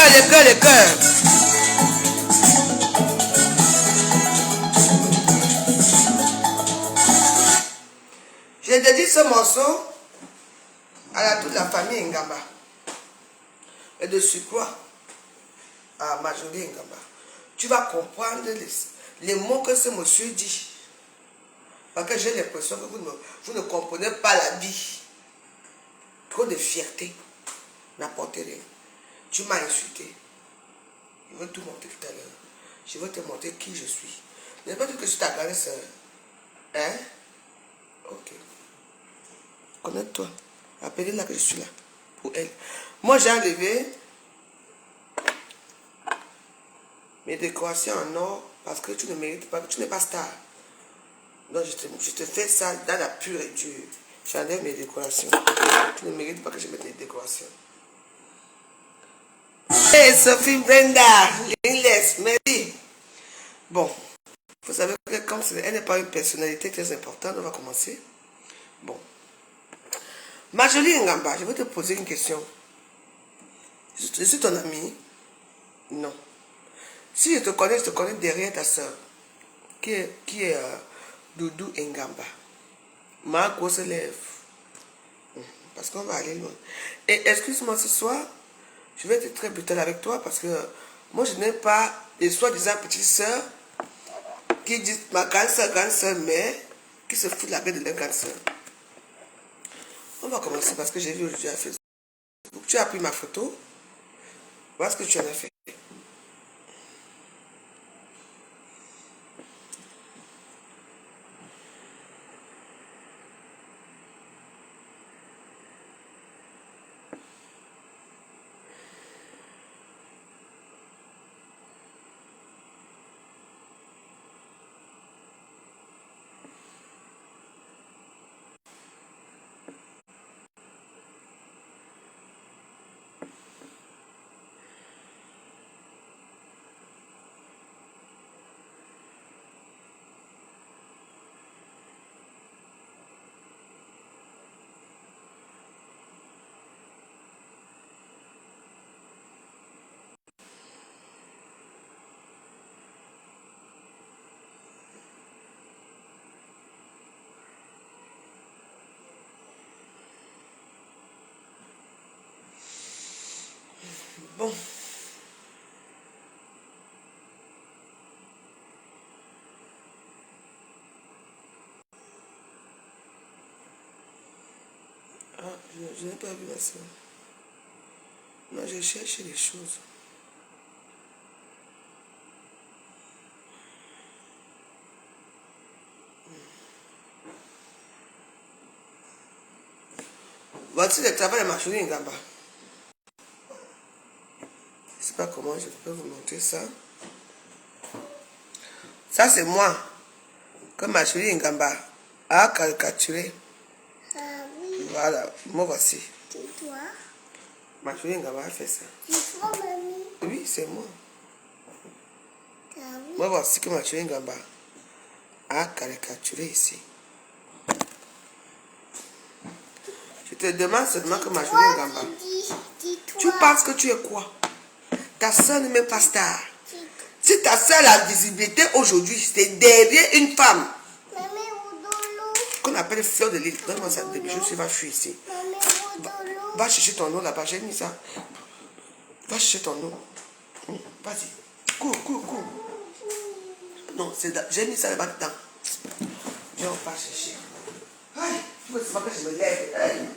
les cœurs. Je dédie ce morceau à toute la famille Ngamba. Et de surcroît, à Marjolie Ngamba. Tu vas comprendre les mots que ce monsieur dit. Parce que j'ai l'impression que vous ne comprenez pas la vie. Trop de fierté. N'importe rien. Tu m'as insulté. Je vais tout montrer tout à l'heure. Je vais te montrer qui je suis. Je n'ai pas dit que je suis ta grande soeur. Hein? Ok. Connais-toi. Appelez-la que je suis là. Pour elle. Moi, j'ai enlevé mes décorations en or parce que tu ne mérites pas, tu n'es pas star. Donc, je te fais ça dans la pure et dure. J'enlève mes décorations. Tu ne mérites pas que je mette les décorations. Hey, Sophie Brenda, Linless, merci. Bon, vous savez que comme elle n'est pas une personnalité très importante, on va commencer. Bon. Marjolie Ngamba, je vais te poser une question. Je suis ton ami? Non. Si je te connais derrière ta soeur, qui est Doudou Ngamba. Ma grosse lèvre. Parce qu'on va aller loin. Et excuse-moi ce soir, je vais être très brutal avec toi parce que moi je n'aime pas les soi-disant petites sœurs qui disent ma grande soeur, mais qui se foutent la gueule de leur grande soeur. On va commencer parce que j'ai vu aujourd'hui à Facebook. Tu as pris ma photo. Voilà ce que tu en as fait. Bon. Ah, je n'ai pas vu la soeur. Non, j'ai cherché les choses. Voici le travail de Marjolie Ngamba. Je ne sais pas comment je peux vous montrer ça. Ça, c'est moi que Marjolie Ngamba a caricaturé. Ah oui. Voilà, moi voici. C'est toi? Marjolie Ngamba a fait ça. C'est toi, mamie? Oui, c'est moi. Ah oui. Moi voici que Marjolie Ngamba a caricaturé ici. Je te demande seulement que Marjolie Ngamba. Tu penses que tu es quoi? Ta soeur n'est même pas star. Si ta soeur a la visibilité aujourd'hui, c'est derrière une femme qu'on appelle Fleur de Lille. Donne-moi ça, des bijoux, tu vas fuir ici. Va chercher ton eau là-bas, j'ai mis ça. Va chercher ton eau. Vas-y. Cours. Non, j'ai mis ça là-bas dedans. Viens, on va chercher. Aïe, tu veux pas que je me lève. Aïe,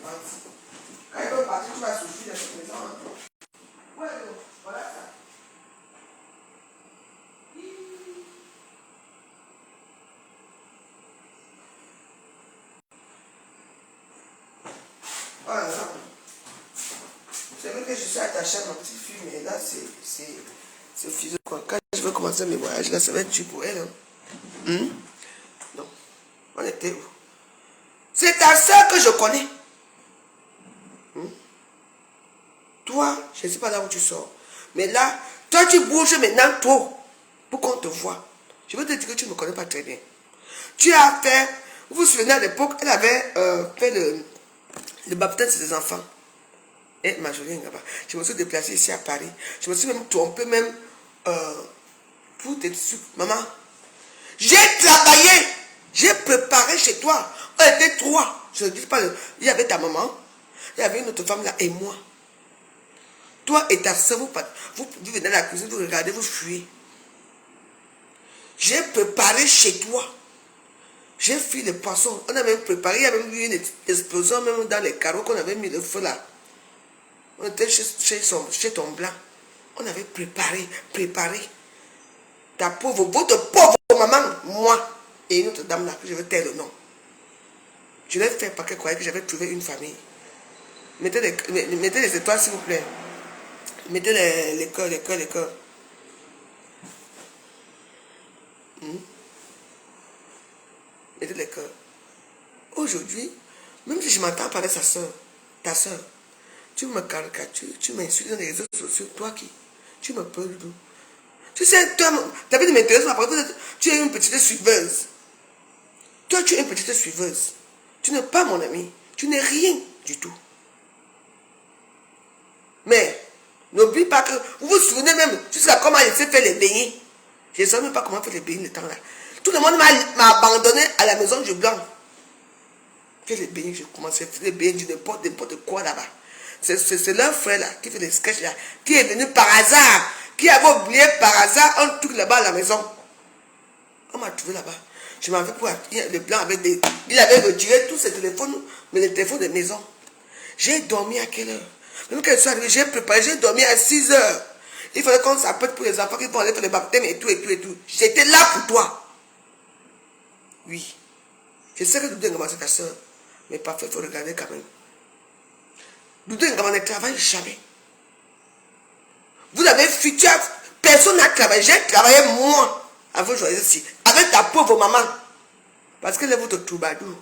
quand il va partir, tu vas souffrir dans cette maison. Ouais, voilà ça. Voilà. C'est vrai que je suis attaché à ma petite fille, mais là, c'est physique. Quand je veux commencer mes voyages, là, ça va être dur pour elle. Hein? Non. On était où? C'est ta soeur que je connais. Toi, je ne sais pas là où tu sors. Mais là, toi, tu bouges maintenant trop pour qu'on te voie. Je veux te dire que tu ne me connais pas très bien. Tu as fait, vous vous souvenez à l'époque, elle avait fait le baptême de ses enfants. Et Marjorie Ngaba. Je me suis déplacée ici à Paris. Je me suis même trompée même pour te dire, maman, j'ai travaillé, j'ai préparé chez toi. On était trois. Je ne dis pas, il y avait ta maman, il y avait une autre femme là et moi. Toi et ta soeur, vous venez dans la cuisine, vous regardez, vous fuyez. J'ai préparé chez toi. J'ai fait les poissons. On a même préparé, il y a même eu une explosion même dans les carreaux qu'on avait mis le feu là. On était chez ton blanc. On avait préparé. Votre pauvre maman, moi, et une autre dame là, que je vais taire le nom. Je l'ai fait parce qu'elle croyait que j'avais trouvé une famille. Mettez les étoiles s'il vous plaît. Mettez les cœurs. Mettez les cœurs. Aujourd'hui, même si je m'entends parler de ta soeur, tu me caricatures, tu m'insultes dans les réseaux sociaux, toi qui, tu me parles d'où? Tu sais, toi, ta vie ne m'intéresse pas, parce que tu es une petite suiveuse. Toi, tu es une petite suiveuse. Tu n'es pas mon ami. Tu n'es rien du tout. Mais, n'oublie pas que, vous vous souvenez même, jusqu'à comment il s'est fait les beignets. Je ne sais même pas comment faire les beignets le temps là. Tout le monde m'a abandonné à la maison du blanc. Fait les beignets, je commençais à faire les beignets de n'importe quoi là-bas. C'est leur frère là, qui fait les sketchs là, qui est venu par hasard, qui avait oublié par hasard un truc là-bas à la maison. On m'a trouvé là-bas. Je m'en vais pour... Le blanc avait il avait retiré tous ses téléphones, mais les téléphones de maison. J'ai dormi à quelle heure? Même quand je suis arrivé, j'ai préparé, j'ai dormi à 6 heures. Il fallait qu'on s'appelle pour les enfants qui vont aller faire les baptêmes et tout. J'étais là pour toi. Oui. Je sais que Doudou Ngama c'est ta soeur, mais parfait, il faut regarder quand même. Doudou Ngama ne travaille jamais. Vous avez futur, personne n'a travaillé. J'ai travaillé moi, avant de choisir ici, avec ta pauvre maman. Parce qu'elle est votre troubadour.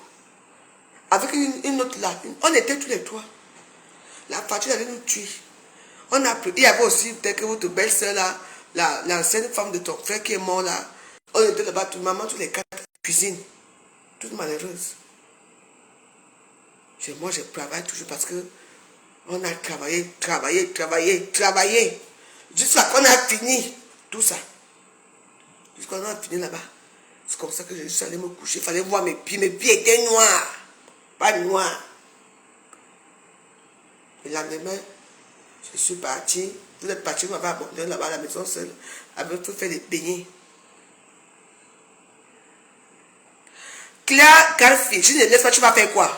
Avec une autre là, on était tous les trois. La facture allait nous tuer. Il y avait aussi peut-être que votre belle-sœur là, l'ancienne femme de ton frère qui est mort là. On était là-bas, toute maman, tous les quatre, cuisine. Toute malheureuse. Moi, je travaille toujours parce que on a travaillé. Jusqu'à qu'on a fini tout ça. Jusqu'à qu'on a fini là-bas. C'est comme ça que je suis allé me coucher. Il fallait voir mes pieds. Mes pieds étaient noirs. Pas noirs. Le lendemain, je suis parti. Vous êtes parti, vous m'avez abandonné là-bas à la maison seule. Avec tout faire des beignets. Claire Carfi, si je ne laisse pas, tu vas faire quoi?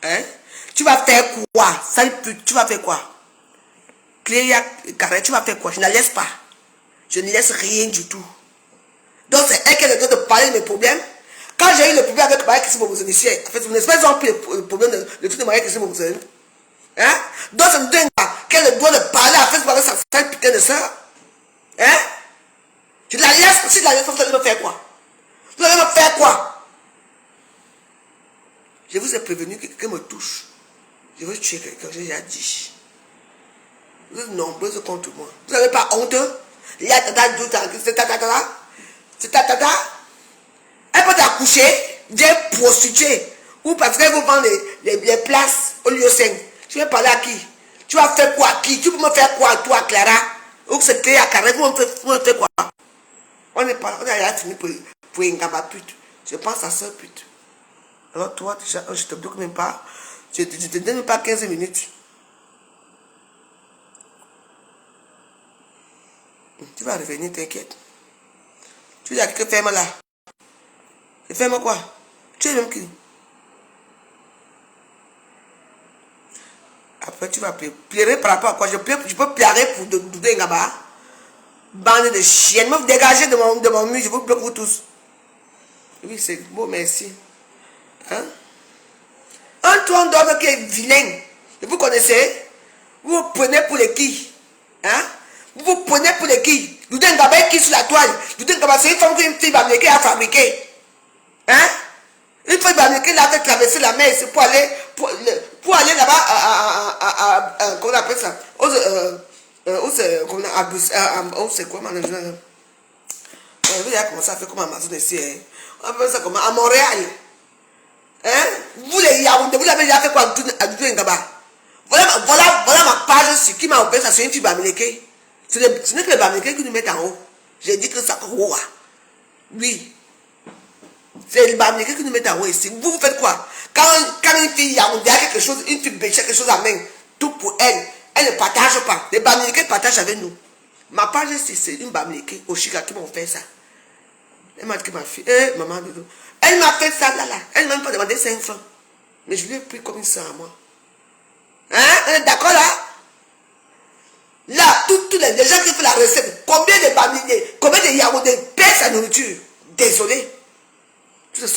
Hein? Tu vas faire quoi? Sale pute, tu vas faire quoi? Claire Carré, tu vas faire quoi? Je ne la laisse pas. Je ne laisse rien du tout. Donc c'est elle qui a le droit de parler de mes problèmes. Quand j'ai eu le problème avec Marie-Christine Bobouzene ici, en fait, vous n'êtes pas ont pris le problème de tout de Marie-Christine Bobouzene. Hein? Donc c'est dingue qui a le droit de parler à Facebook avec sa sale putain de soeur. Hein? Je la laisse, si je la laisse, vous allez me faire quoi? Vous allez me faire quoi? Je vous ai prévenu que quelqu'un me touche. Je veux tuer quelqu'un, j'ai déjà dit. Vous êtes nombreuses contre moi. Vous n'avez pas honte? Il y a c'est tata. Elle peut t'accoucher, des prostituées. Ou parce qu'elle vous vend les places au lieu 5. Tu vas parler à qui? Tu vas faire quoi à qui? Tu peux me faire quoi à toi, Clara? Ou c'est Cléa Carré, vous me faites quoi? On a fini pour une gamme pute. Je pense à ça pute. Alors toi, déjà, je te bloque même pas. Je te donne même pas 15 minutes. Tu vas revenir, t'inquiète. Tu dis à quelqu'un, fais-moi là. Et fais-moi quoi? Tu es même qui? Après, tu vas pleurer par rapport à quoi? Je peux pleurer pour Doudou Ngama. Bande de chiennes. Me dégagez de mon mur, je vous bloque vous tous. Oui, c'est beau, merci. Hein? Un tronc d'homme qui est vilain. Et vous connaissez? Vous vous prenez pour les qui? Hein? Vous vous prenez pour les qui? Doudou Ngama est qui sur la toile? Doudou Ngama, c'est une femme qu'une fille américaine a fabriquée. Hein? Une fille américaine a fait traverser la mer pour aller là-bas comment on appelle ça? C'est quoi maintenant? Il a commencé à faire comme Amazon ici. Hein? On appelle ça comment? À Montréal. Hein? Vous les Yaoundé, vous avez déjà fait quoi à Doudou Ngama? Voilà ma page sur qui m'a opéré, ça c'est une fille bamileke. Ce n'est que les bamileke qui nous mettent en haut. J'ai dit que ça haut. Oui. C'est les bamileke qui nous mettent en haut ici. Vous faites quoi? Quand une fille a quelque chose, une fille béchait quelque chose à main, tout pour elle, elle ne partage pas. Les bamileke partagent avec nous. Ma page ici, c'est une bamileke au Chica qui m'a fait ça. Elle m'a dit que ma fille, maman, elle m'a fait ça là. Elle ne m'a même pas demandé 5 francs. Mais je lui ai pris comme une soeur à moi. Hein? On est d'accord là? Là, tous les gens qui font la recette, combien de bamilés, combien de yaoundés payent sa nourriture? Désolé. Tous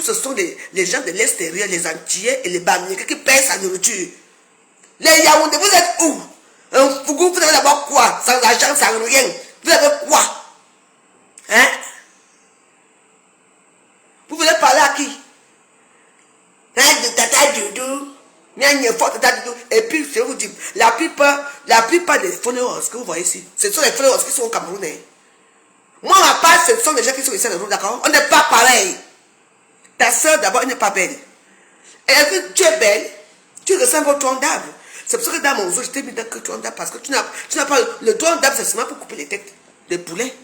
ce sont les gens de l'extérieur, les Antillais et les bamilés qui payent sa nourriture. Les yaoundés, vous êtes où? Un fougou, vous avez d'abord quoi? Sans argent, sans rien. Vous avez quoi? Hein? Vous voulez parler à qui? Hein, de Tata Doudou? Et puis, je vous dis, la plupart des followers que vous voyez ici, ce sont les followers qui sont au Cameroun. Moi, ma part, ce sont les gens qui sont ici dans le monde, d'accord? On n'est pas pareil. Ta soeur, d'abord, elle n'est pas belle. Et elle dit, tu es belle, tu ressembles au tronc d'arbre. C'est pour ça que dans mon zoo, je t'ai mis dans le tronc d'arbre, parce que tu n'as pas... Le tronc d'arbre, c'est seulement pour couper les têtes des poulets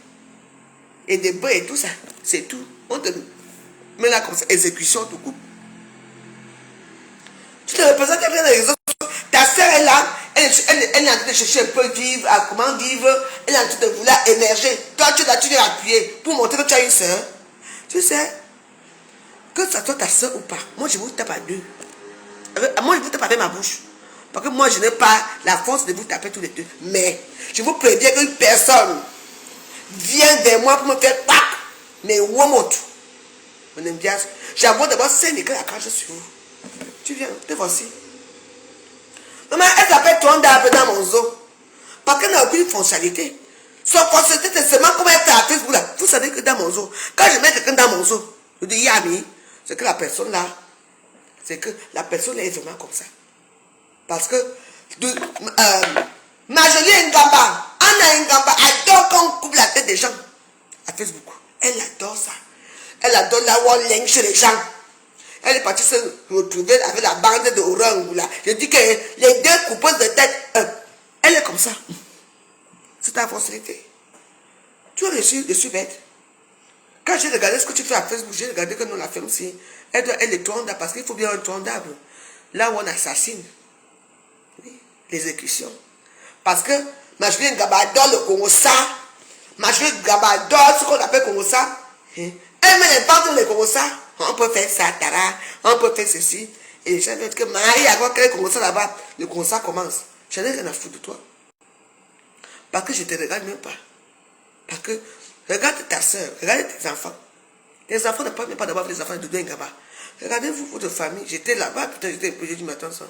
et des bœufs et tout ça. C'est tout. On te met là comme ça, exécution, tout coupe. Tu te représentes dans les réseaux sociaux. Ta soeur est là, elle est en train de chercher un peu vivre, à comment vivre, elle est en train de vouloir émerger. Toi, tu es là, tu viens appuyer pour montrer que tu as une soeur. Tu sais, que ça soit ta soeur ou pas, moi je vous tape à deux. Moi je vous tape avec ma bouche. Parce que moi je n'ai pas la force de vous taper tous les deux. Mais je vous préviens qu'une personne vient vers moi pour me faire pack. Mais womot. J'avoue d'abord 5 éclats à cracher sur vous. Tu viens, te voici. Maman, elle s'appelle tronc d'arbre dans mon zoo. Parce qu'elle n'a aucune fonctionnalité. Son fonctionnalité, c'est seulement comment elle fait à Facebook là. Vous savez que dans mon zoo, quand je mets quelqu'un dans mon zoo, je dis Yami, c'est que la personne là, c'est que la personne là est vraiment comme ça. Parce que Marjorie Ngamba, Anna Ngamba adore quand on coupe la tête des gens à Facebook. Elle adore ça. Elle adore là où on lingue chez les gens. Elle est partie se retrouver avec la bande de Orange là. Je dis que les deux coupeuses de tête, elle est comme ça. C'est ta fonctionnalité. Tu as reçu, je suis bête. Quand j'ai regardé ce que tu fais à Facebook, j'ai regardé que nous la faisons aussi. Elle est tronc d'arbre parce qu'il faut bien un tronc d'arbre. Là où on assassine. Oui, l'exécution. Parce que Marjorie Ngaba adore le Congo-Ça. Marjorie Ngaba adore ce qu'on appelle Congo-Ça. Elle met les bandes dans le Congo-Ça. On peut faire ça, Tara. On peut faire ceci. Et les gens veulent que Marie, avant qu'elle commence là-bas, le Congo-Ça commence. Je n'ai rien à foutre de toi. Parce que je ne te regarde même pas. Parce que regarde ta soeur, regarde tes enfants. Les enfants ne parlent même pas d'avoir les enfants de Doudou Ngaba. Regardez-vous, votre famille. J'étais là-bas, putain, j'étais un peu, j'ai dit, mais attends ça.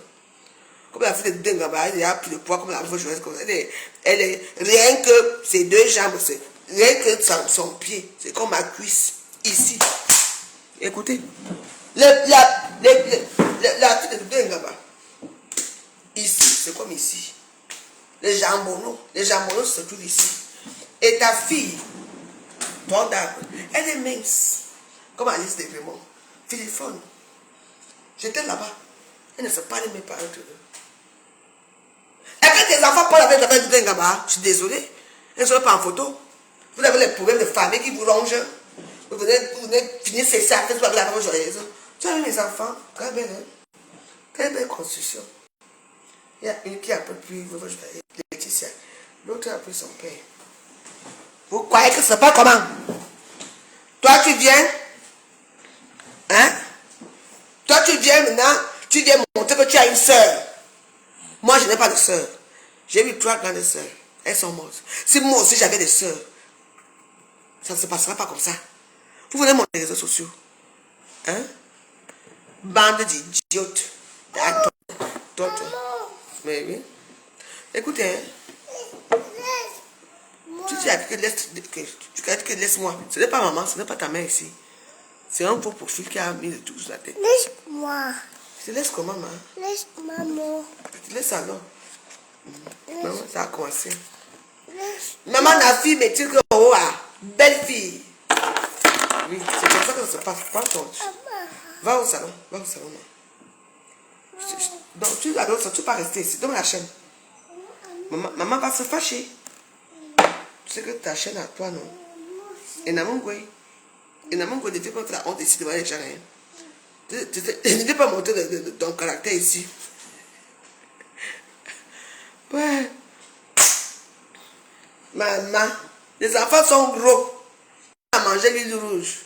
Comme la fille de Doudou Ngaba, elle a pris le poids, comme la fille de comme ça. Elle est rien que ses deux jambes, rien que son pied. C'est comme ma cuisse, ici. Écoutez, la fille de Doudou Ngaba, ici, c'est comme ici. Les jambonneaux se trouvent ici. Et ta fille, ton d'arbre, elle est mince. Comme Alice de Vémont. Filiphone. J'étais là-bas. Elle ne se parle même pas entre eux. Et quand tes enfants parlent avec la Doudou Ngaba, je suis désolé. Elles ne sont pas en photo. Vous avez les problèmes de famille qui vous rongent. Vous venez finir ces sacs avec la rose joyeuse. Tu as vu mes enfants, très belle, hein? Très belle construction. Il y a une qui est un peu plus Laetitia. L'autre a pris son père. Vous croyez que c'est pas comment? Toi tu viens, hein? Toi tu viens maintenant, tu viens montrer que tu as une soeur. Moi je n'ai pas de soeur. J'ai eu 3 grandes soeurs. Elles sont mortes. Si moi aussi j'avais des soeurs, ça ne se passera pas comme ça. Vous venez montrer les réseaux sociaux. Hein? Bande d'idiotes. Mais oui. Écoutez, hein? Tu dis que laisse-moi. Ce n'est pas maman, ce n'est pas ta mère ici. C'est un faux profil qui a mis le tout sur la tête. Laisse-moi. Je te laisse comment, maman? Laisse maman. Je te laisse alors. Maman, ça a commencé. Maman, la fille, mais tu que oh, belle fille. Oui, c'est comme ça que ça se passe. Pas ton. Va au salon, maman. Donc tu la donnes, ça, tu vas pas rester ici. Donne la chaîne. Maman va se fâcher. Tu sais que ta chaîne à toi, non? Et Namongwe. Et Namongwe ne fait pas la honte ici devant les gens. Ne vais pas montrer ton caractère ici. Ouais. Maman, les enfants sont gros. À manger l'huile rouge.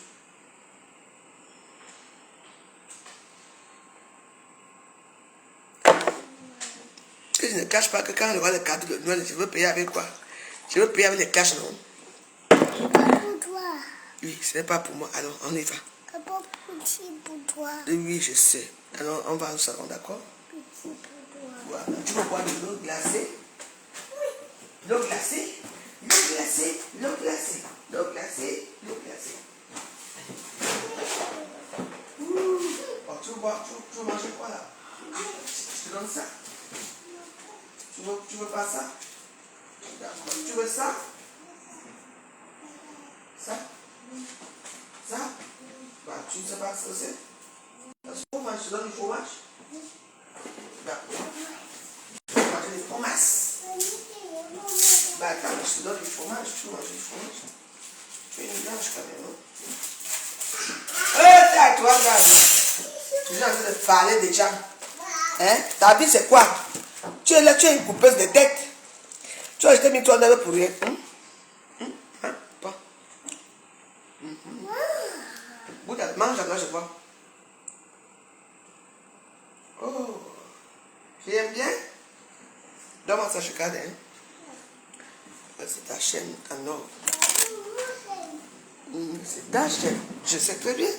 Que je ne cache pas que quand on voit le cadeau de Noël, je veux payer avec quoi? Je veux payer avec les cash, non? C'est pas pour toi. Oui, ce n'est pas pour moi. Alors, on y va. C'est pas petit pour toi. Oui, je sais. Alors, on va au salon, d'accord? Petit pour toi. Voilà. Tu veux boire de l'eau glacée? L'eau glacée? L'eau glacée? L'eau glacée? L'eau glacée? L'eau glacée? Oh, tu veux manger quoi là? Je te donne ça. Tu veux pas ça? D'accord. Tu veux ça? Ça? Ça? Bah, tu ne sais pas ce que c'est? Le fromage, je te donne du fromage? D'accord. Tu veux manger du fromage? Bah, attends, je te donne du fromage. Tu veux manger du fromage? Tu es une blanche quand même, non? T'as toi, là. Tu es en train de parler déjà. Hein? Ta vie, c'est quoi? Tu es là, tu es une coupeuse de tête. Tu as acheté 1300 € pour rien. Hein? Pas. Bouddha, mange alors, je vois. Oh. J'aime bien. Donne-moi ça, je garde. Hein? C'est ta chaîne en or. C'est ta chaîne. Je sais très bien.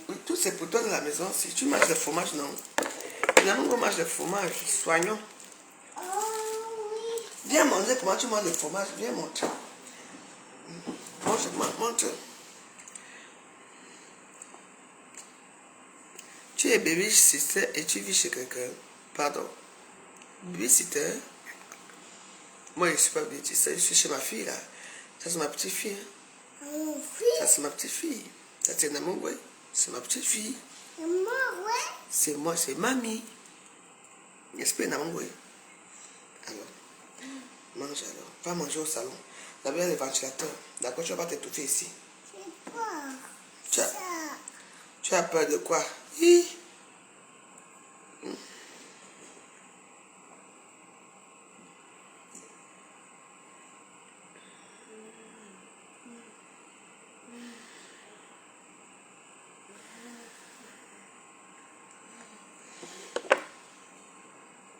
Oui, tout c'est pour toi dans la maison. Si tu manges le fromage, non. Finalement, on mange le fromage. Soignons. Viens manger comment tu manges le fromage. Viens montrer. Montre. Tu es baby-sitter et tu vis chez quelqu'un. Pardon. Baby-sitter. Moi, je ne suis pas baby-sitter. Je suis chez ma fille, là. Ça, c'est ma petite fille. Ça, c'est ma petite fille. Ça, c'est Namongwe. C'est ma petite fille. C'est moi, c'est mamie. N'est-ce pas, Namongwe? Alors, mange alors. Va manger au salon. D'abord, il y a le ventilateur. D'accord, tu ne vas pas t'étouffer ici. Tu as peur de quoi? Hi.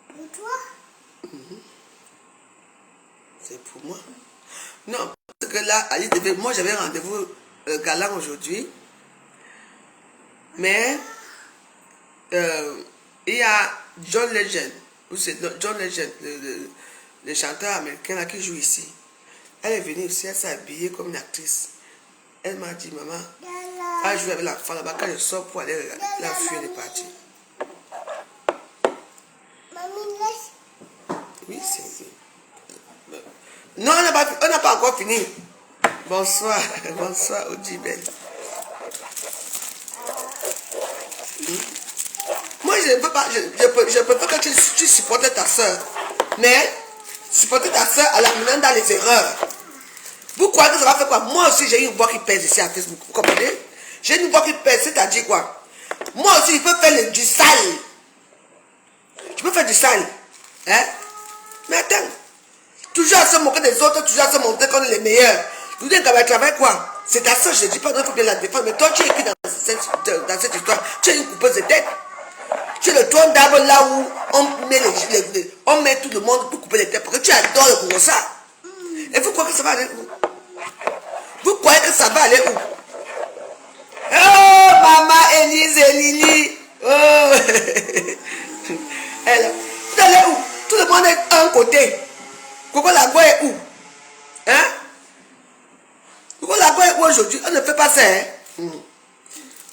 Pour toi? C'est pour moi. Non, parce que là, Ali devait... Moi, j'avais rendez-vous galant aujourd'hui. Mais il y a John Legend. C'est John Legend, le chanteur américain là, qui joue ici. Elle est venue ici, elle s'est habillée comme une actrice. Elle m'a dit, maman, elle joue avec l'enfant là-bas. Quand je sors pour aller regarder, la fille elle est partie. Oui, c'est... Non, on n'a pas encore fini. Bonsoir, bonsoir, Odibel. Moi, je ne peux pas, je peux pas que tu supportes ta soeur. Mais, supporter ta soeur en la menant dans les erreurs. Vous croyez que ça va faire quoi? Moi aussi, j'ai une voix qui pèse ici à Facebook. Vous comprenez? J'ai une voix qui pèse, c'est-à-dire quoi? Moi aussi, je peux faire du sale. Je peux faire du sale. Hein? Mais attends. Toujours à se moquer des autres, toujours à se montrer qu'on est les meilleurs. Vous dites qu'elle va travailler quoi? C'est ta soeur, je ne dis pas, il faut bien la défendre. Mais toi, tu es écrit dans cette histoire. Tu es une coupeuse de tête. Tu es le tronc d'arbre là où on met tout le monde pour couper les têtes. Parce que tu adores le gros ça. Et vous croyez que ça va aller où? Vous croyez que ça va aller où? Oh, maman Élise et Lily. Oh. Elle, vous allez où? Tout le monde est à un côté. Coco Lagoua est où? Hein? Coco Lagoua est où aujourd'hui? On ne fait pas ça, hein?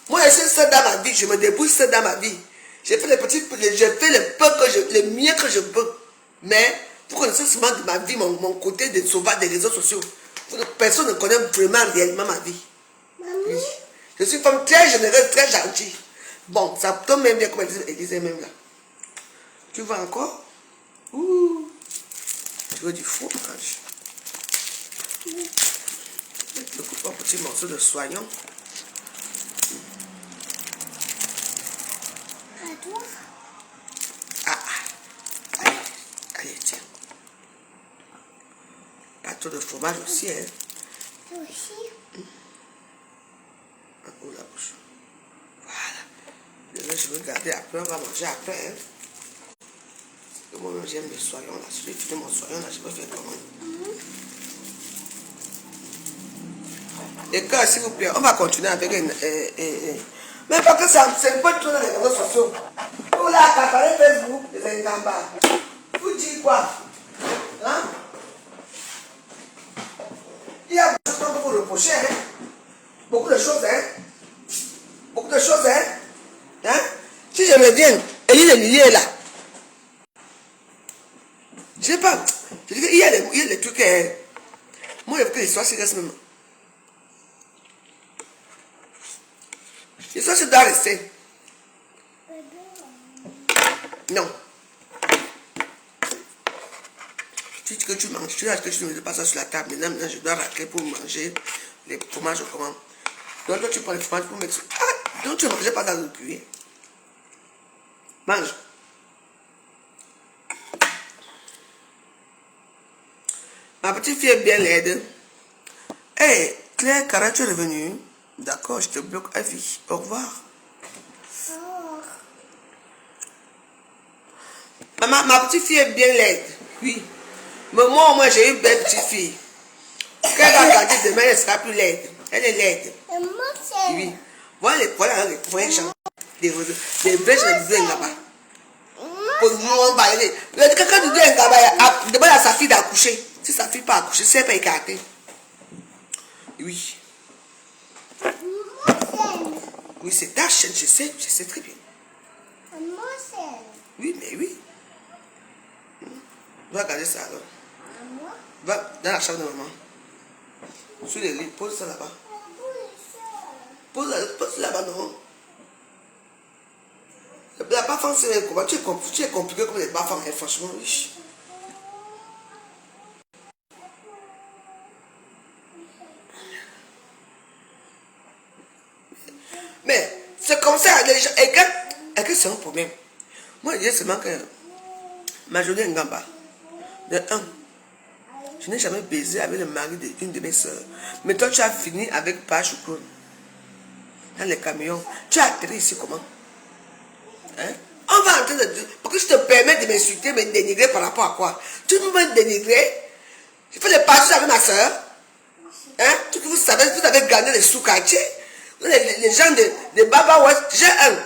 Moi, je suis seul dans ma vie. Je me débrouille seul dans ma vie. J'ai fait les petits... J'ai fait le mieux que je peux. Mais, vous connaissez seulement de ma vie, mon côté de sauvage des réseaux sociaux. Personne ne connaît vraiment réellement ma vie. Oui. Je suis une femme très généreuse, très gentille. Bon, ça tombe même bien comme elle disait même là. Tu vois encore? Ouh. Tu veux du fromage. Je coupe un petit morceau de soignon. À toi? Ah, allez, allez, tiens. Pas trop de fromage aussi, hein. Toi aussi? Ouvre la bouche. Voilà. Je vais garder après, on va manger après, hein. Moi-même, j'aime le soignon là. Si je fais mon soignon là, je peux faire comment? Et quand, s'il vous plaît, on va continuer avec mais parce que ça, c'est pas tout dans les réseaux sociaux. Vous là, accaparer Facebook, les Ngamba. Vous dites quoi? Hein? Il y a beaucoup de choses que vous reprochez, hein? Beaucoup de choses, hein? Beaucoup de choses, hein? Hein? Si je me viens, et il est lié là. Je sais pas. Je dis qu'il y a des trucs. Moi, il faut que l'histoire se reste même. L'histoire se doit rester. Non. Tu dis que tu manges, tu as que tu ne mets pas ça sur la table. Maintenant, je dois racler pour manger les fromages comment. Donc, toi, tu prends les fromages pour mettre. Ah, donc tu ne mangeais pas dans le puits. Mange. Ma petite fille est bien laide. Hé, hey, Claire, Cara, tu es revenue. D'accord, je te bloque à vie. Au revoir. Oh. Maman, ma petite fille est bien laide. Oui. Mais moi, au moins, j'ai une belle petite fille. Quand elle va grandir demain, elle sera plus laide. Elle est laide. Et moi, c'est... Oui. Voilà les vrais gens. Les vrais gens du là-bas. Pour nous, on va aller. Quelqu'un du là-bas, demande à sa fille d'accoucher. Si sa fille pas accoucher, c'est pas écarté. Oui. Oui, c'est ta chaîne, je sais très bien. Oui, mais oui. Va regarder ça alors. Va dans la chambre de maman. Sur les lits, pose ça là-bas. Pose là-bas, non. La bas-femme, c'est comment? Tu es compliqué comme les bas-femmes, franchement, oui. Mais c'est comme ça, les gens. Et que c'est un problème. Moi, je dis seulement que ma journée est Ngamba. De un, je n'ai jamais baisé avec le mari d'une de mes soeurs. Mais toi, tu as fini avec Pachoukoun. Dans les camions. Tu as atterri ici comment? Hein? On va entrer de... Parce que je te permets de m'insulter, me dénigrer par rapport à quoi? Tu peux me dénigrer? Je fais les passages avec ma soeur. Hein? Tout que vous avez gagné les sous-quartiers. Les gens de Baba West. J'ai un.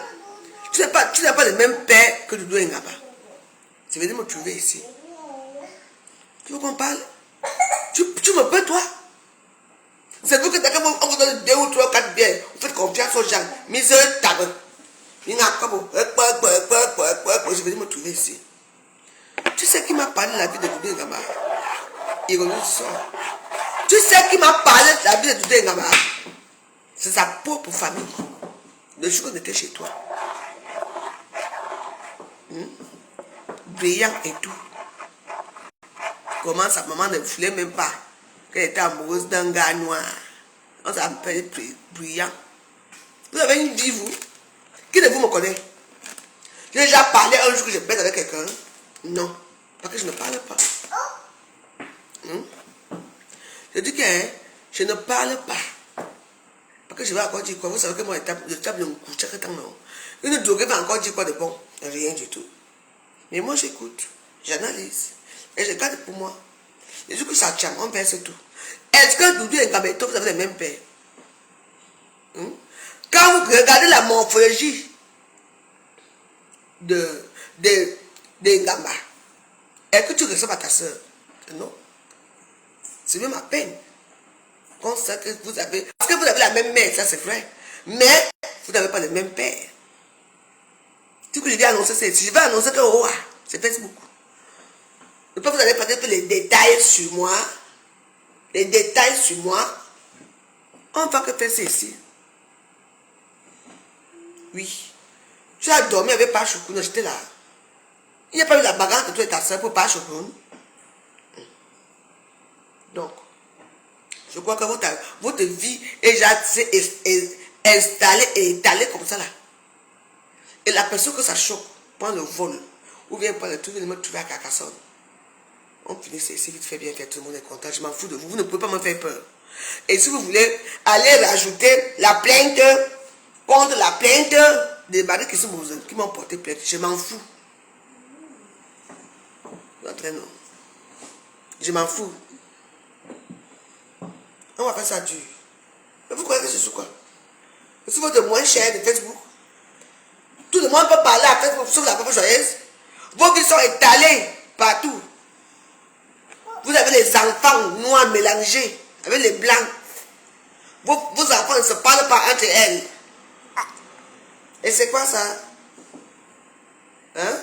Tu n'as pas le même père que Doudou Ngaba. Tu veux dire me trouver ici. Tu veux qu'on parle? Tu me peux, toi? C'est vous que d'accord, on vous donne 2 ou 3 ou 4 biens. Vous faites confiance aux gens. Misérable. Je vais me trouver ici. Tu sais qui m'a parlé de la vie de Doudou Ngaba? Ironie du sort. Tu sais qui m'a parlé de la vie de Doudou Ngaba? C'est sa propre famille. Le jour qu'on était chez toi. Brillant et tout. Comment sa maman ne voulait même pas qu'elle était amoureuse d'un gars noir. On s'appelle Brillant. Vous avez une vie, vous? Qui de vous me connaît? J'ai déjà parlé un jour que je pète avec quelqu'un? Non. Parce que je ne parle pas. Je dis que je ne parle pas. Parce que je vais encore dire quoi? Vous savez que moi, je tape de me coucher que tant non. Une droguée va encore dire quoi de bon? Rien du tout. Mais moi, j'écoute, j'analyse. Et je garde pour moi. Et du coup, ça tient, on verse tout. Est-ce que Doudou et Ngabeto, vous avez le même père? Quand vous regardez la morphologie de Ngamba, est-ce que tu ressembles à ta soeur? Non. C'est même à peine. Qu'on sait que vous avez... Parce que vous avez la même mère, ça c'est vrai. Mais vous n'avez pas le même père. Ce que je vais annoncer, c'est... Si je vais annoncer que oh, c'est Facebook. Je peux vous aller parler de les détails sur moi. Les détails sur moi. On va que faire ça ici. Oui. Tu as dormi avec Pachokoun, j'étais là. Il n'y a pas eu la bagarre de toi et ta soeur pour Pachokoun. Donc, je crois que votre vie est déjà installée et étalée comme ça là. Et la personne que ça choque prend le vol ou vient prendre le truc et me trouver à Carcassonne. On finit, c'est vite fait, bien fait, tout le monde est content. Je m'en fous de vous, vous ne pouvez pas me faire peur. Et si vous voulez aller rajouter la plainte contre la plainte des maris qui m'ont porté plainte, je m'en fous. Je m'en fous. On va faire ça dur. Mais vous croyez que je suis quoi? Je suis votre moins cher de Facebook. Tout le monde peut parler à Facebook sauf la peuple joyeuse. Vos vies sont étalées partout. Vous avez les enfants noirs mélangés avec les blancs. Vos enfants ne se parlent pas entre elles. Et c'est quoi ça? Hein?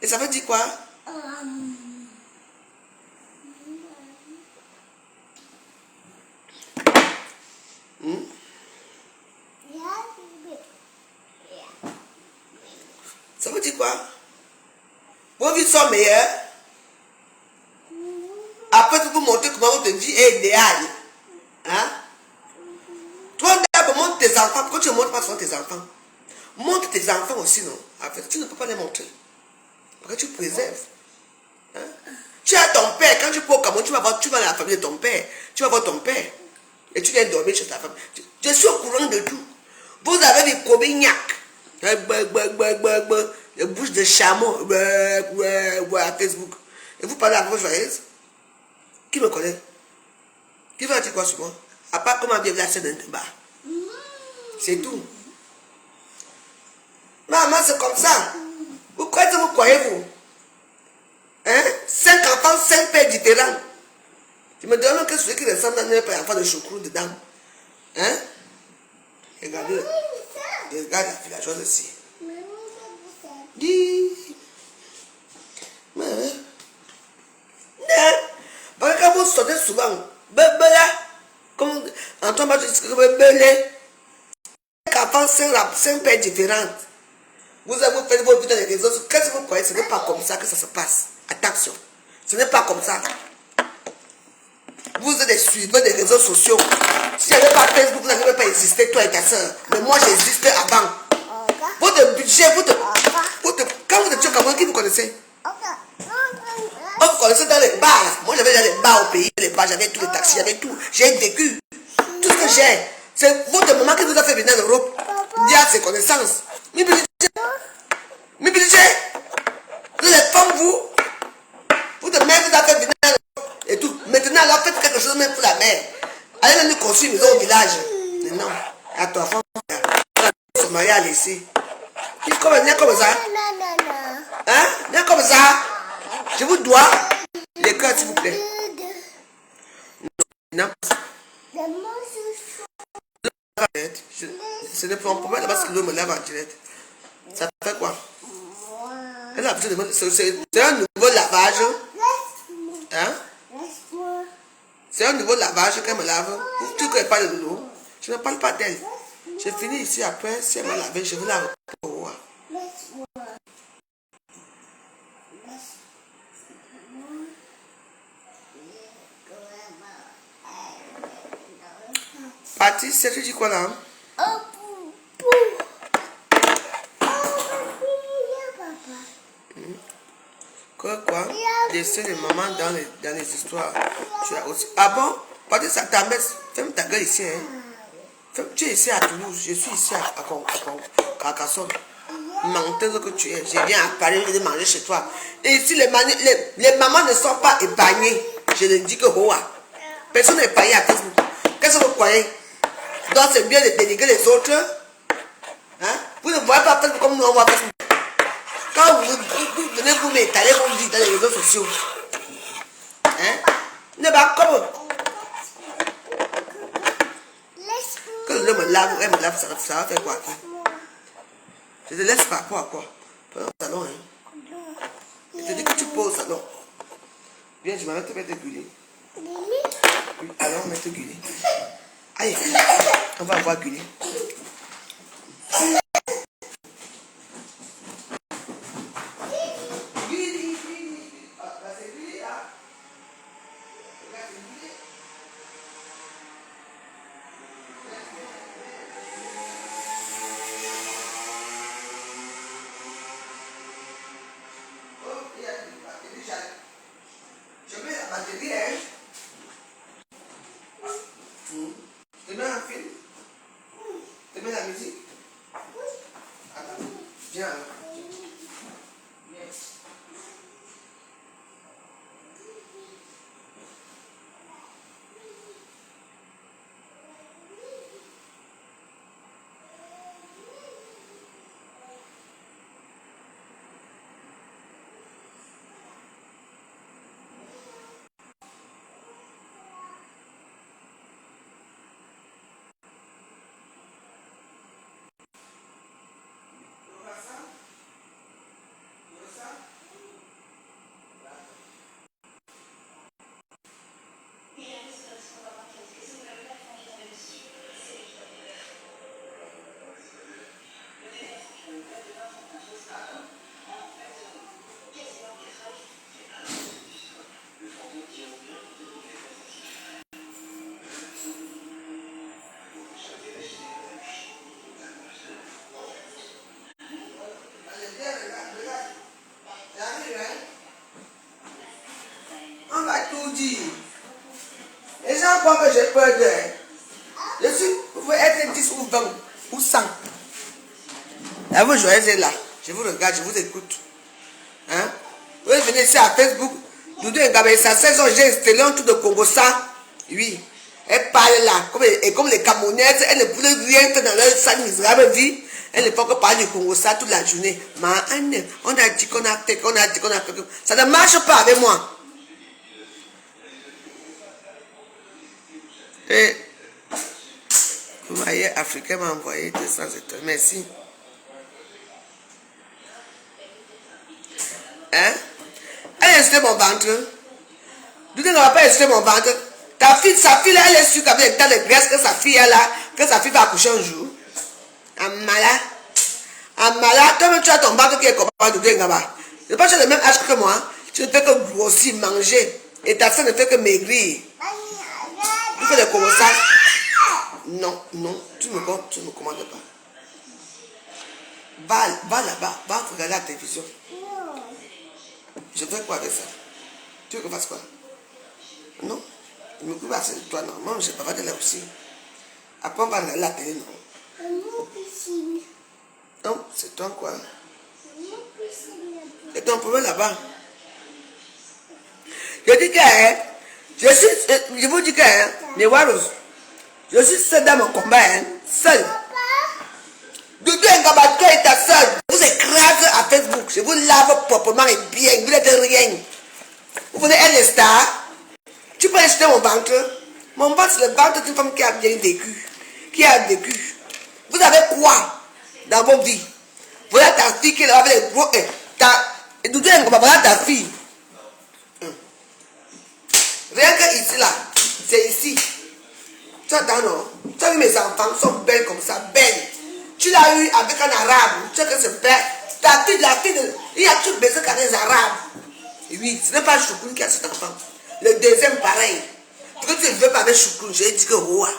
Et ça veut dire quoi? Ça veut dire quoi? Vos vies sont meilleures. Après, vous montrer comment votre vie est idéale. Hein? Toi, d'abord, montre tes enfants. Pourquoi tu ne montres pas souvent tes enfants? Montre tes enfants aussi, non? En fait, tu ne peux pas les montrer. Parce que tu préserves. Hein? Tu as ton père. Quand tu peux au Cameroun, tu vas dans la famille de ton père. Tu vas voir ton père. Et tu viens dormir chez ta femme. Je suis au courant de tout. Vous avez des cobignacs. Des bouches de chameau. À Facebook. Et vous parlez à vos joyeuses. Qui me connaît? Qui va dire quoi sur moi? À part comment bien la scène d'un débat. C'est tout. Maman, c'est comme ça. Vous croyez, vous? Hein? 5 enfants, 5 pères différents. Je me demande que celui qui ressemble à un enfant de choucrou dedans. Hein? Regardez. Regarde la chose ici. Dis. Parce que quand vous sortez souvent, comme Antoine m'a dit, 5 enfants, 5 pères différentes. Vous avez fait vos vies dans les réseaux. Qu'est-ce que vous croyez? Ce n'est pas comme ça que ça se passe. Attention. Ce n'est pas comme ça. Vous êtes des suiveurs des réseaux sociaux. Si il n'y avait pas Facebook, vous n'avez pas existé, toi et ta soeur. Mais moi, j'existais avant. Votre budget, quand vous étiez au Cameroun, qui vous connaissez? Oh, vous connaissez dans les bars. Moi, j'avais dans les bars au pays. Les bars, j'avais tous les taxis, j'avais tout. J'ai vécu. Tout ce que j'ai. C'est votre maman qui vous a fait venir en Europe. Il y a ses connaissances. Mais budget, vous êtes comme vous. Votre mère vous a fait venir en Europe et tout. Maintenant, alors faites quelque chose même pour la mère. Allez même construire une maison au village. Mais non, à toi, son mari a laissé. Il vient comme ça. Hein? Viens comme ça. Je vous dois les cœurs, s'il vous plaît. Non. Ce n'est pas un problème parce que l'homme me lave en direct. Ça fait quoi? C'est un nouveau lavage. Hein? C'est un nouveau lavage qu'elle me lave. Tu ne connais pas de l'eau. Je ne parle pas d'elle. Je finis ici après. Si elle m'a lavé, je vais la reprendre. Parti, c'est tu dis quoi là? Quoi? Laisser les mamans dans les histoires. Tu as aussi. Ah bon? Parce que ça t'amène. Ferme ta gueule ici. Hein? Tu es ici à Toulouse. Je suis ici à Carcassonne. Menteuse que tu es. Je viens à Paris de manger chez toi. Et ici, les mamans ne sont pas épargnées. Je le dis que Hoa. Personne n'est épargné à Facebook. Qu'est-ce que vous croyez? Donc c'est bien de dénigrer les autres. Hein? Vous ne voyez pas Facebook comme nous on voit Facebook. Quand vous venez vous m'étaler vos vies dans les réseaux sociaux. Hein? Ne pas comme. Que l'homme me lave, elle me lave, ça va faire quoi? Je te laisse pas quoi? Pas au salon. Hein? Je te dis que tu poses au salon. Viens, je vais te mettre gueuler. Oui, allons, on va mettre gueuler. Allez, on va voir gueuler. Viens. Viens. On va tout dire. Les gens croient que j'ai peur d'eux. Vous pouvez être 10 ou 20 ou 100. Là, vous jouez là. Je vous regarde, je vous écoute. Hein? Vous venez ici à Facebook. Doudou Ngabé, sa saison, j'ai installé un truc de Congo ça. Oui. Elle parle là. Et comme les Camerounaises, elles ne voulaient rien que dans leur salle misérable vie. Elle ne peut que parler du Congo ça toute la journée. Mais on a dit qu'on a fait, qu'on a dit qu'on a fait. Ça ne marche pas avec moi. Et vous voyez, Africain m'a envoyé 200 étoiles. Merci. Hein? Elle a insisté mon ventre. Doudou ne va pas insister mon ventre. Ta fille, sa fille, elle est sûre qu'avec tant de graisse que sa fille est là, que sa fille va accoucher un jour. Amala. Amala, toi-même tu as ton ventre qui est comme Doudou Ngaba. Je pense que tu as le même âge que moi. Tu ne fais que grossir, manger. Et ta soeur ne fait que maigrir. Tu fais des commençants. Non, non, tu ne me commandes pas. Va là-bas, va regarder la télévision. Je fais quoi avec ça? Tu veux que je fasse quoi? Non, je me coupe assez de toi, non. Moi, je ne vais pas de là aussi. Après, on va regarder la télé, non. Non, c'est toi quoi? C'est ton problème là-bas. Je dis que, je vous dis que, les Waros, je suis seul dans mon combat, hein, seul. Doudou Ngaba, toi et ta soeur, vous écrasez à Facebook. Je vous lave proprement et bien. Vous n'êtes rien. Vous venez être les stars. Tu peux acheter mon ventre. Mon ventre, c'est le ventre d'une femme qui a bien vécu. Qui a vécu. Vous avez quoi dans vos vies? Voilà ta fille qui est là avec les gros. Doudou Ngaba, voilà ta fille. Rien que ici, là. C'est ici. Tu attends, non? Tu as vu mes enfants sont belles comme ça, belles. Tu l'as eu avec un arabe. Tu sais que c'est belle. Ta fille, la fille de... Il y a tout baiser qu'à des arabes. Oui, ce n'est pas Choukoun qui a cet enfant. Le deuxième, pareil. Pourquoi tu ne veux pas avec Choukoun? J'ai dit que Roa.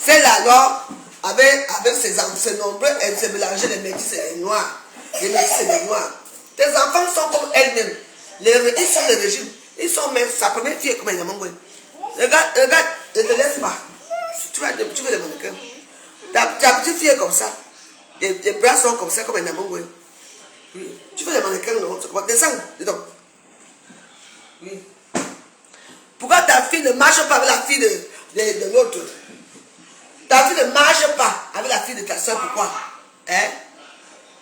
Celle-là, alors, avec ses enfants, c'est nombreux, elle s'est mélangée les métis et les noirs. Les métis et les noirs. Tes enfants sont comme elles-mêmes. Ils sont le régime. Ils sont même, sa première fille est comme elle a mangé. Regarde, ne te laisse pas. Tu veux les mannequins. Ta petite fille est comme ça. Les bras sont comme ça, comme un amant. Oui. Tu veux les mannequins, non? Descends, dedans. Oui. Pourquoi ta fille ne marche pas avec la fille de l'autre? Ta fille ne marche pas avec la fille de ta soeur, pourquoi? Hein?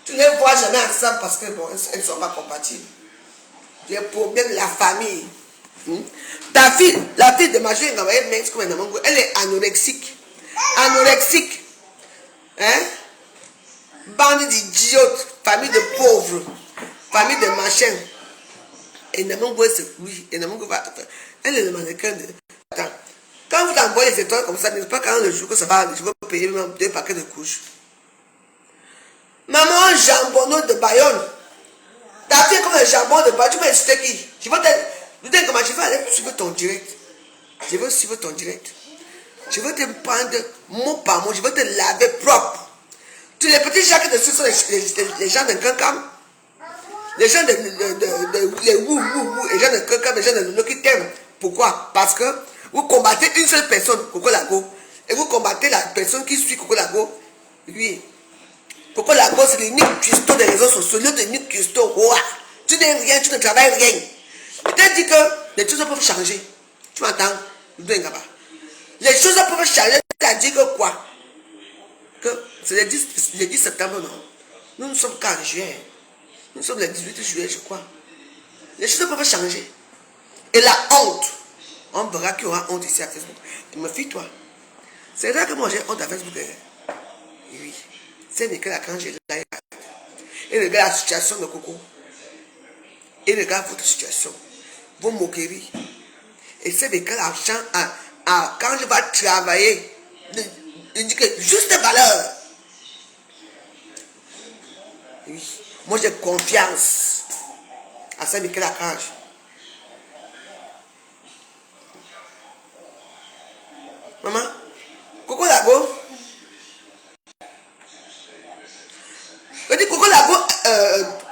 Tu ne les vois jamais ensemble parce que bon, elles ne sont pas compatibles. Tu es problème de la famille. Ta fille, la fille de ma fille, elle est anorexique. Anorexique. Hein? Bande d'idiotes, famille de pauvres, famille de machins. Et Namango, c'est oui. Et Namango va. Elle est le mannequin de. Attends. Quand vous envoyez les étoiles comme ça, n'est-ce pas quand le jour que ça va, je vais payer même 2 paquets de couches. Maman, jambonneau de Bayonne. Ta fille est comme un jambon de Bayonne. Tu vas insulter qui? Je vais te. Comment je vais aller suivre ton direct. Je veux suivre ton direct. Je veux te prendre mot par mot. Je veux te laver propre. Tous les petits gens qui te suivent sont les gens de Kankam. Les gens de les wou, les gens de Kankam, les gens de Lolo qui t'aiment. Pourquoi? Parce que vous combattez une seule personne, Coco Lago. Et vous combattez la personne qui suit Coco Lago. Lui. Pourquoi la gosse, c'est le Nick Custo des réseaux sociaux, le de Nick Custo, tu n'es rien, tu ne travailles rien. Je t'ai dit que les choses peuvent changer. Tu m'entends? Les choses peuvent changer, c'est-à-dire que quoi? Que c'est le 10 septembre, non? Nous ne sommes qu'en juin. Nous sommes le 18 juillet, je crois. Les choses peuvent changer. Et la honte, on verra qu'il y aura honte ici à Facebook. Mais fie-toi. C'est vrai que moi j'ai honte à Facebook. Oui. C'est Nicolas quand j'ai là. Et regarde la situation de Coco. Et regarde votre situation. Vos moqueries. Et c'est de quel argent quand je vais travailler. Je dis que juste valeur. Oui. Moi j'ai confiance à Saint-Michel Archange. Maman, Coco Lago. Je dis Coco Lago,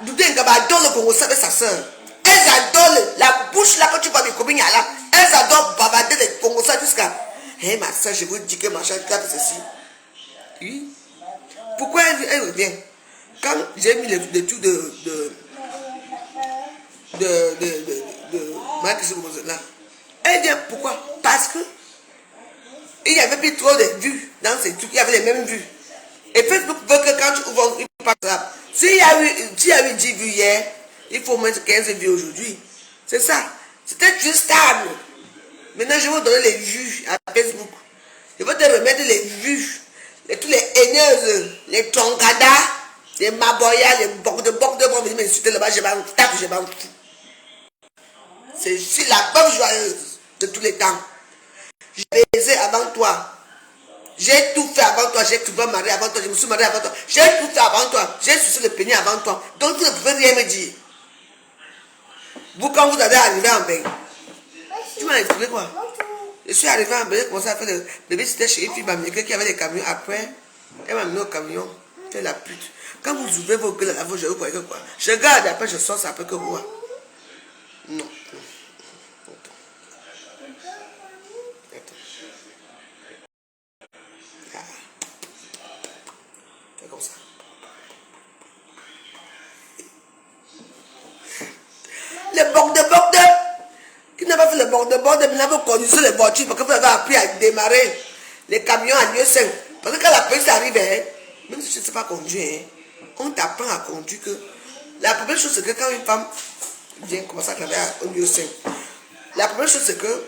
Doudé Ngaba adore le Congo avec sa soeur. Elles adorent la bouche là quand tu vois mes copines là. Elles adorent bavarder les Congo jusqu'à. Hé ma soeur, je vous dis que machin, tu as fait ceci. Oui. Pourquoi elle revient? Quand j'ai mis les trucs de Marc là, elle dit pourquoi? Parce que il y avait plus trop de vues dans ces trucs, il y avait les mêmes vues. Et Facebook veut que quand tu ouvres une page là, s'il y a eu 10 vues hier, il faut mettre 15 vues aujourd'hui. C'est ça. C'était juste stable. Maintenant, je vais vous donner les vues à Facebook. Je vais te remettre les vues. Tous les haineuses, les tongadas, les maboyas, les bocs de vont venir m'insulter là-bas, je m'en tape, je m'en fous. C'est la bonne joyeuse de tous les temps. J'ai baisé avant toi. J'ai tout fait avant toi. J'ai trouvé un mari avant toi. Je me suis marié avant toi. J'ai tout fait avant toi. J'ai sucé le pénis avant toi. Donc vous ne pouvez rien me dire. Vous, quand vous avez arrivé en bain, tu m'as expliqué quoi? Je suis arrivé en bain, j'ai commencé à faire le bébé, c'était chez une fille américaine qui avait des camions. Après, elle m'a mis au camion. C'est la pute. Quand vous ouvrez vos gueules à vous, je vous voyez que quoi? Je garde, après je sors, ça après que quoi? Non. C'est comme ça. Les bords de qui n'a pas fait le bord de mais vous conduisez les voitures parce que vous avez appris à démarrer les camions à Dieu seul. Parce que quand la police arrive, même si je ne sais pas conduire, on t'apprend à conduire que la première chose c'est que quand une femme vient commencer à travailler à Dieu seul, la première chose c'est que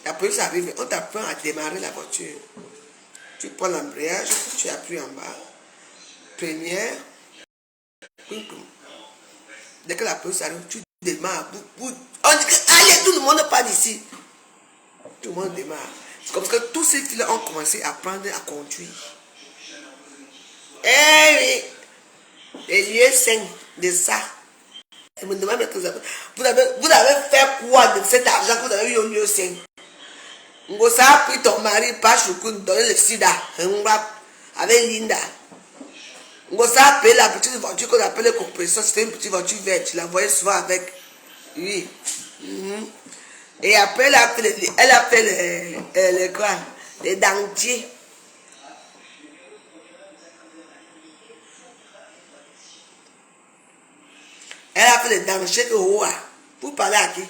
la police arrive, on t'apprend à démarrer la voiture. Tu prends l'embrayage, tu appuies en bas. Première, dès que la police arrive, tu démarres. On dit que allez, tout le monde part d'ici. Tout le monde démarre. C'est comme ça que tous ces filles ont commencé à apprendre à conduire. Eh oui, les lieux sains de ça. Je me demande vous avez fait quoi de cet argent que vous avez eu au lieu sain? Ngosa a pris ton mari par Choukun, donné le sida, avec Linda. Ngosa a payé la petite voiture qu'on appelle le compresseur, c'était une petite voiture verte, tu la voyais souvent avec. Oui. Et après, elle a fait les dentiers. Elle a fait les dentiers que pour parler à qui? Non.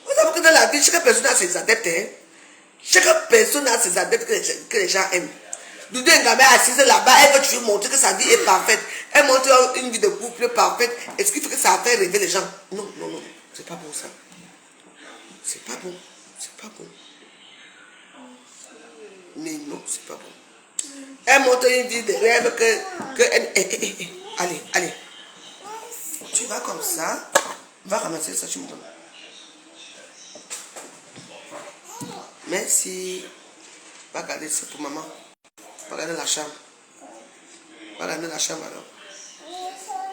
Vous savez que dans la vie, chaque personne a ses adeptes. Hein? Chaque personne a ses adeptes que les gens aiment. Doudou Ngame est assise là-bas, elle veut toujours montrer que sa vie est parfaite. Elle montre une vie de couple parfaite. Est-ce qu'il faut que ça fait rêver les gens? Non. C'est pas bon ça. C'est pas bon. Mais non, c'est pas bon. Elle montre une vie de rêve que allez. Tu vas comme ça. Va ramasser ça, tu me donnes. Merci. Va garder ça pour maman. Va garder la chambre. Alors.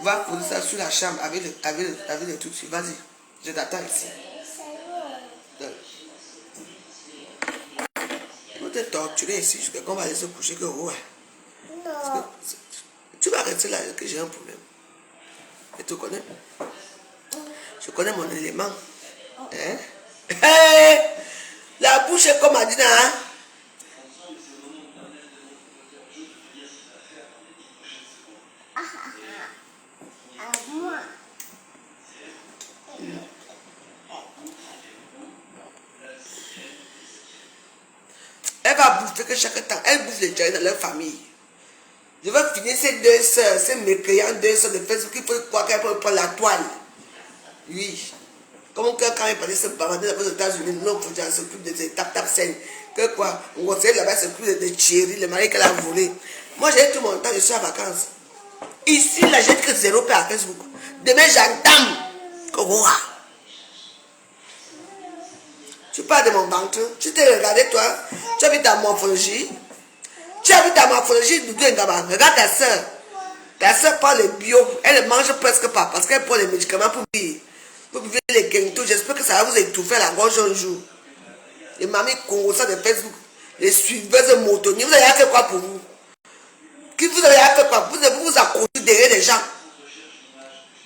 Va poser ça sur la chambre avec le truc. Vas-y. Je t'attends ici. On te torturer ici jusqu'à qu'on va aller se coucher que Non. Tu vas rester là que j'ai un problème. Et tu connais? Je connais mon élément. Hein? Hey! La bouche est comme Adina. Hein? que chaque temps, elles bougent les diarrhées dans leur famille. Je vais finir ces deux sœurs, ces mécréantes deux sœurs de Facebook, il faut croire qu'elles peuvent prendre la toile. Oui. Comme quand il parlait de ce bavardé aux États-Unis, non, faut dire, s'occupe de ces tap-tap scènes. Que quoi? On conseille là-bas, s'occupe de Thierry, le mari qu'elle a volé. Moi, j'ai tout mon temps, je suis en vacances. Ici, là, j'ai que 0 paix à Facebook. Demain, j'entame. Tu parles de mon ventre. Tu t'es regardé, toi. Tu as vu ta morphologie. Tu as vu ta morphologie, Doudou Ngaba. Regarde ta soeur. Ta soeur parle le bio. Elle ne mange presque pas parce qu'elle prend les médicaments pour vivre. Pour vivre les quintos. J'espère que ça va vous étouffer la gorge un jour. Les mamies congolaises de Facebook. Les suiveuses motonniers. Vous avez fait quoi pour vous? Qui vous avez fait quoi? Vous vous accrochez derrière les gens.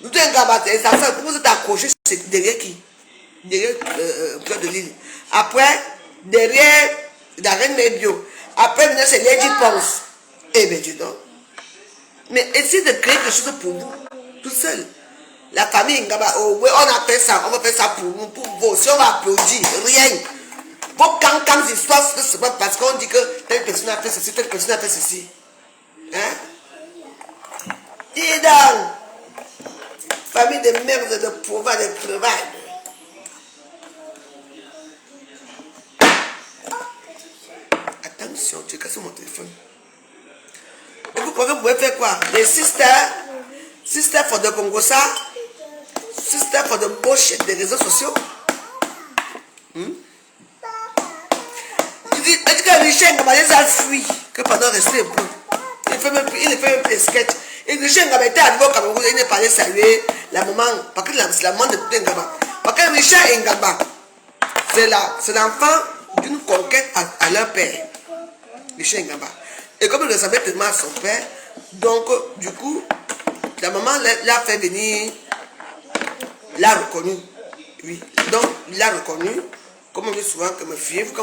Doudou Ngaba, sa soeur, vous êtes accroché derrière qui? Derrière Cœur de Lille. Après, derrière la reine Mébio. Après, maintenant, c'est Lady Ponce. Eh bien, dis donc. Mais essayez de créer quelque chose pour vous, tout seul. La famille Ngaba, oh oui, on a fait ça, on va faire ça pour nous, pour vous. Si on va applaudir, rien. Vos quand histoires, c'est pas parce qu'on dit que telle personne a fait ceci, telle personne a fait ceci. Hein? Dis donc. Famille de merde, de pauvres, de crevards. Attention, tu as cassé mon téléphone. Et vous croyez que vous pouvez faire quoi? Les sisters for the Congo, ça, sisters for the bullshit des réseaux sociaux. Il dit que Richard Ngaba les a fui, que pendant rester un peu. Il fait même des sketchs. Et Richard Ngaba était arrivé au Cameroun, il n'est pas allé saluer la maman, parce que c'est la maman de Ngaba. Parce que Richard Ngaba, c'est l'enfant d'une conquête à leur père. Richard Ngaba. Et comme il ressemblait tellement à son père, donc du coup, la maman l'a fait venir, l'a reconnu. Oui. Donc, il l'a reconnu, comme on dit souvent que me fiez, vous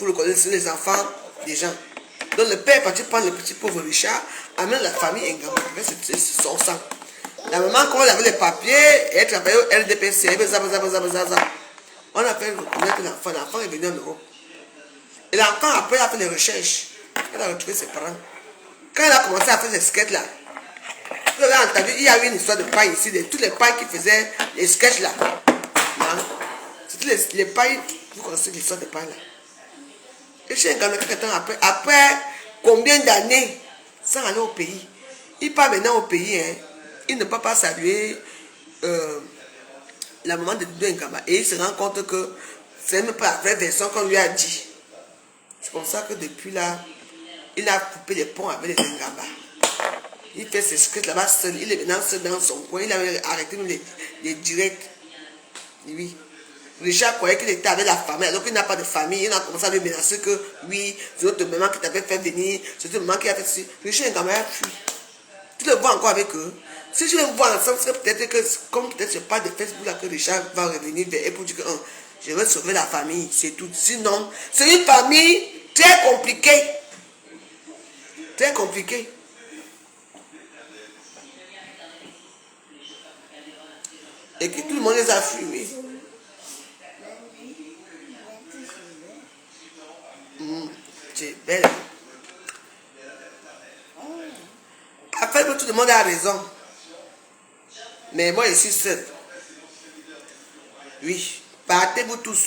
reconnaissez les enfants des gens. Donc le père est parti prendre le petit pauvre Richard, amène la famille Ngaba, c'est son sang. La maman, quand elle avait les papiers, elle travaillait au RDPC, on a fait reconnaître l'enfant est venu en Europe. Et l'enfant, après, a fait les recherches. Elle a retrouvé ses parents. Quand elle a commencé à faire les sketchs là, vous avez entendu, il y a eu une histoire de paille ici, de tous les pailles qui faisaient les sketchs là. C'était les pailles, vous connaissez l'histoire des pailles là. Et chez Ngaba, quelques temps après combien d'années sans aller au pays, il part maintenant au pays, hein, il ne peut pas saluer la maman de Doudou Ngaba. Et il se rend compte que c'est même pas la vraie version qu'on lui a dit. C'est comme ça que depuis là, il a coupé les ponts avec les Ngaba. Il fait ses scripts là-bas seul. Il est maintenant seul dans son coin. Il avait arrêté les directs. Oui. Richard croyait qu'il était avec la famille. Alors qu'il n'a pas de famille. Il a commencé à lui menacer que oui, c'est notre maman qui t'avait fait venir. C'est notre maman qui a fait ceci. Richard Ngaba a fui. Tu le vois encore avec eux. Si je les vois ensemble, c'est peut-être que, comme peut-être je parle de Facebook là, que Richard va revenir vers eux pour dire que je veux sauver la famille. C'est tout. Sinon, c'est une famille très compliquée. Très compliquée. Et que tout le monde les a fumés. C'est belle. Après, tout le monde a raison. Mais moi, je suis seul. Oui. Partez-vous tous.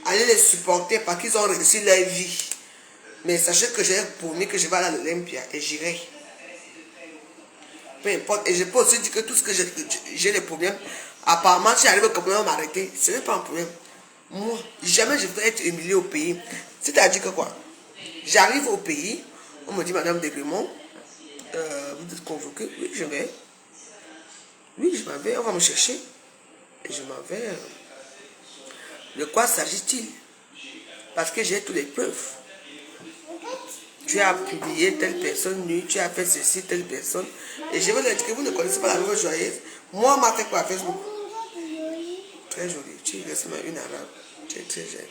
Allez les supporter parce qu'ils ont réussi leur vie. Mais sachez que j'ai promis que je vais aller à l'Olympia et j'irai. Peu importe. Et je peux aussi dire que tout ce que j'ai les problèmes, apparemment, si j'arrive au Cameroun, on va m'arrêter. Ce n'est pas un problème. Moi, jamais je veux être humilié au pays. C'est-à-dire que quoi? J'arrive au pays, on me dit, Madame Degremont, vous êtes convoquée? Oui, je vais. Oui, je m'en vais, on va me chercher. Et je m'en vais. De quoi s'agit-il? Parce que j'ai toutes les preuves. Tu as publié telle personne nue, tu as fait ceci, telle personne. Et je veux leur dire que vous ne connaissez pas la nouvelle joyeuse. Moi, on m'a fait quoi à Facebook? Très jolie. Tu es seulement une arabe. Tu es très jeune.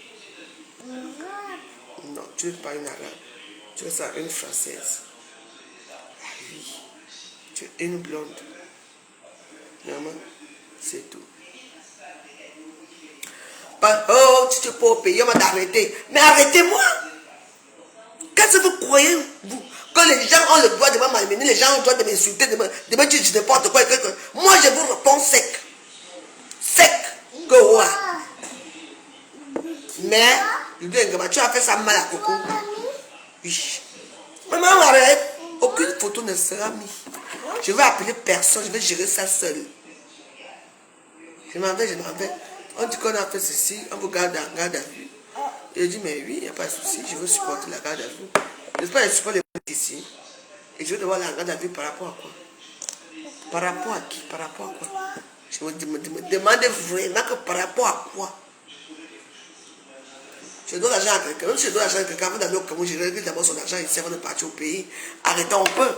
Non, tu n'es pas une arabe. Tu es une française. Ah oui. Tu es une blonde. Maman, c'est tout. Oh, tu te peux payer, on m'a arrêté. Mais arrêtez-moi! Qu'est-ce que vous croyez, vous? Quand les gens ont le droit de m'amener, les gens ont le droit de m'insulter, de me dire n'importe quoi. Moi, je vous réponds sec. Sec. Que ouais. Mais, tu as fait ça mal à Coco. Oui. Maman, arrête. Aucune photo ne sera mise. Je vais appeler personne, je vais gérer ça seul. Je m'en vais. On dit qu'on a fait ceci, on vous garde à vue. Je dis, mais oui, il n'y a pas de souci, je veux supporter la garde à vue. J'espère que je supporte les gens ici. Et je veux devoir la garde à vue par rapport à quoi? Par rapport à qui? Par rapport à quoi? Je me demande vraiment que par rapport à quoi? Je dois l'argent à quelqu'un. Même si je dois l'argent à quelqu'un, avant d'aller au Cameroun, je règle d'abord son argent ici avant de partir au pays. Arrêtons un peu.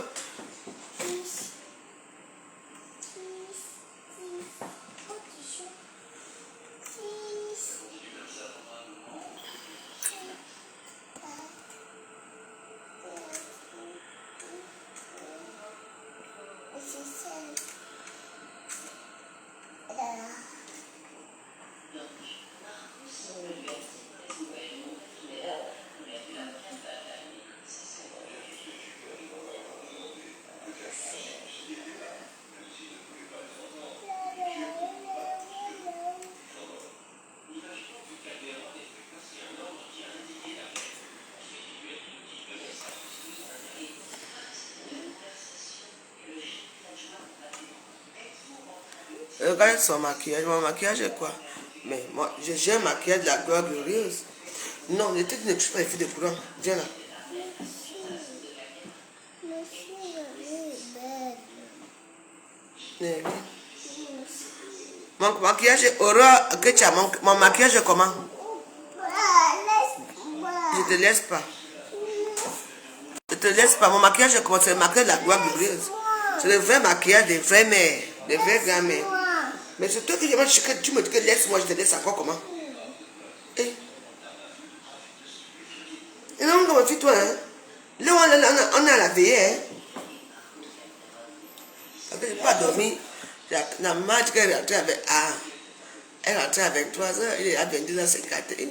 Regarde son maquillage. Mon maquillage est quoi? Mais moi, j'ai un maquillage de la gloire glorieuse. Non, les têtes ne touchent pas les filles de courant. Viens là. Eh oui. Mon maquillage est horreur que tu as. Mon maquillage est comment? Je te laisse pas. Je te laisse pas. Mon maquillage est comment? C'est le maquillage de la gloire glorieuse. C'est le vrai maquillage des vraies mères, des vraies grand-mères. Mais c'est toi qui demandes que tu me dis que laisse-moi, je te laisse encore comment? Eh? Et non, comment fais-toi, hein? Là, on a la veillée, hein? Parce que je n'ai pas dormi. La maman dit qu'elle est rentrée avec A. Elle est rentrée avec 3 heures, il est à 22h51.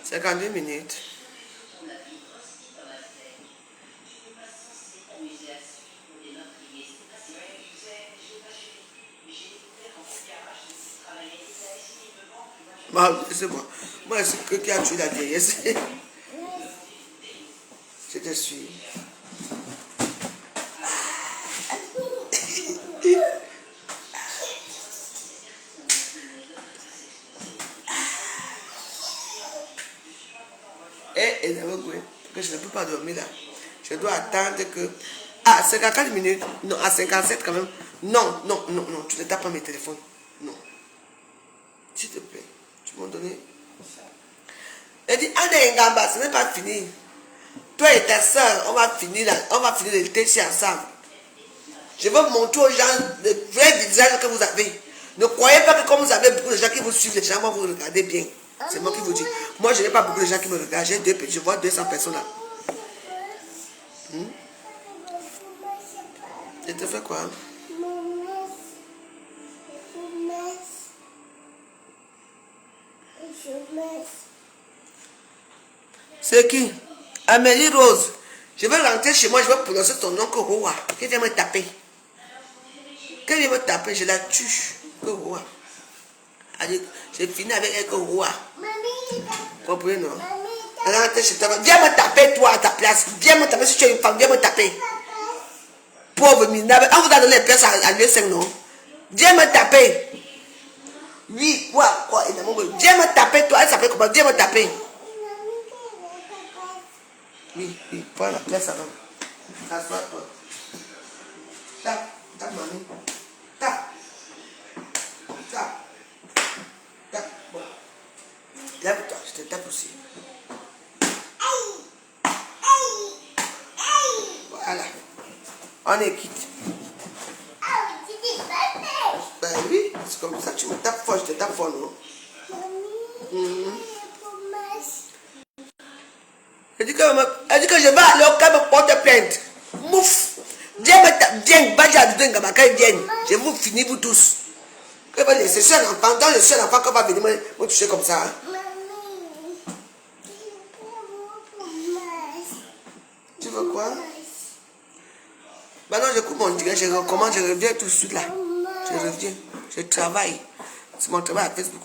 C'est 52 minutes. Bah, c'est moi. Moi, c'est que qui a tué la vieillesse. Je te suis. Et parce que je ne peux pas dormir là. Je dois attendre que... À 54 minutes, non, à 57 quand même. Non, tu ne tapes pas mes téléphones. Non. S'il te plaît, tu m'as donné... Elle dit, Anne Ngamba, ce n'est pas fini. Toi et ta soeur, on va finir le thé ensemble. Je veux montrer aux gens le vrai visage que vous avez. Ne croyez pas que comme vous avez beaucoup de gens qui vous suivent, les gens vont vous regarder bien. C'est moi qui vous dis. Moi, je n'ai pas beaucoup de gens qui me regardent. J'ai je vois 200 personnes là. Et te fais quoi? C'est qui? Amélie Rose. Je vais rentrer chez moi, je vais prononcer ton nom que Roa. Qui vient me taper? Qui vient me taper? Je la tue. Que Roa. J'ai fini avec elle que Roa. Comprenez, non? Rentre chez toi. Viens me taper, toi, à ta place. Viens me taper si tu es une femme. Viens me taper. Pauvre minable. On vous a donné les pièces à l'UE5, non? Viens me taper. Oui, quoi? Viens me taper, toi. Elle s'appelle comment? Viens me taper. Oui, prends la place avant. Assois-toi. Tape, mamie. Tape. Bon. Lève-toi, je te tape aussi. Voilà. On est quitte. Ben oui, c'est comme ça, tu me tapes fort, je te tape fort, non? Elle dit que je vais aller au camp porter plainte. Mouf. Viens, je vous finis vous tous. Que va laisser seul enfant, dans le seul enfant qu'on va venir me toucher comme ça. Hein? Tu veux quoi? Maintenant je coupe mon direct, je recommence, je reviens tout de suite là. Je reviens, je travaille. C'est mon travail à Facebook.